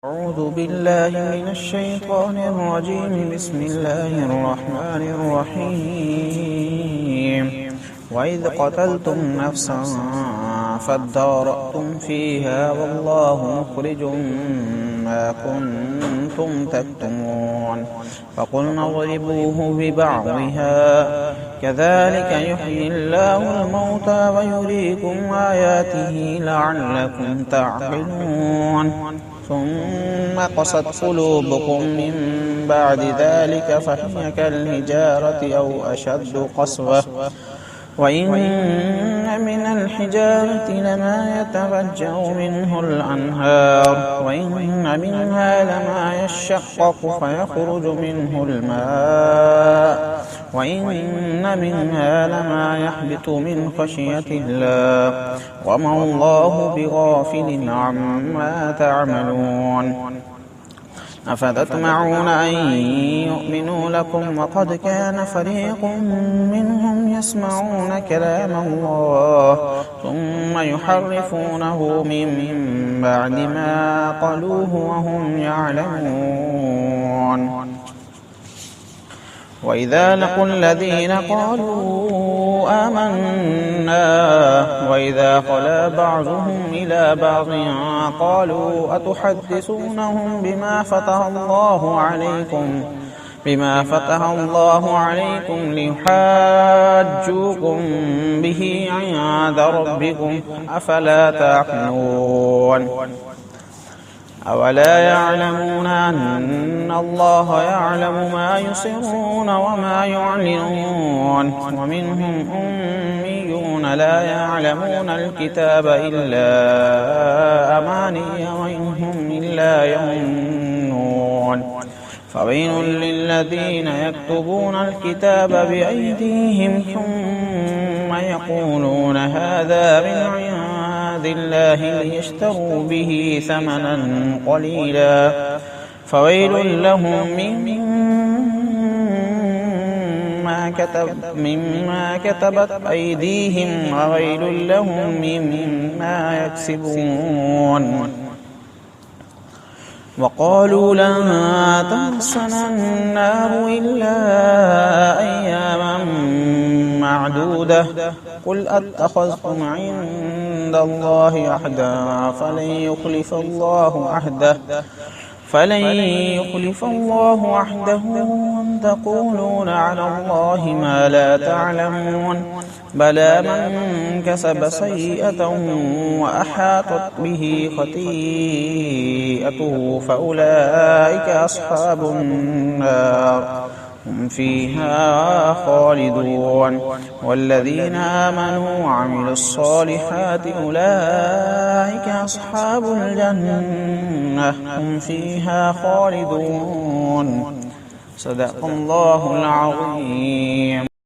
أعوذ بالله من الشيطان الرجيم. بسم الله الرحمن الرحيم. وإذ قتلتم نفسا فادارأتم فيها والله مخرج ما كنتم تكتمون فقلنا اضربوه ببعضها كذلك يحيي الله الموتى ويريكم آياته لعلكم تعقلون ثم قست قلوبكم من بعد ذلك فهي كالحجارة أو أشد قسوة وإن من الحجارة لما يتفجر منه الأنهار وإن منها لما يشقق فيخرج منه الماء وإن منها لما يهبط من خشية الله وما الله بغافل عما تعملون أفتطمعون أن يؤمنوا لكم وقد كان فريق منهم يسمعون كلام الله ثم يحرفونه من بعد ما قالوه وهم يعلمون وإذا لقوا الذين قالوا آمنا وإذا خلا بعضهم إلى بعض قالوا أتحدثونهم بما فتح الله عليكم ليحاجوكم به عند ربكم أفلا تعقلون أولا يعلمون أن الله يعلم ما يسرون وما يعلنون ومنهم أميون لا يعلمون الكتاب إلا أماني وإن هم إلا يظنون فويل للذين يكتبون الكتاب بأيديهم ثم يقولون هذا من عند الله ليشتروا به ثمنا قليلا فويل لهم مما كتبت أيديهم وويل لهم مما يكسبون وقالوا لن تمسنا النار إلا أياما معدودة قل أتخذتم عند الله عهدا فلن يخلف الله عهده أم تقولون على الله ما لا تعلمون بلى من كسب سيئة وأحاطت به خطيئته فأولئك أصحاب النار هم فيها خالدون والذين آمنوا وعملوا الصالحات أولئك أصحاب الجنة هم فيها خالدون صدق الله العظيم.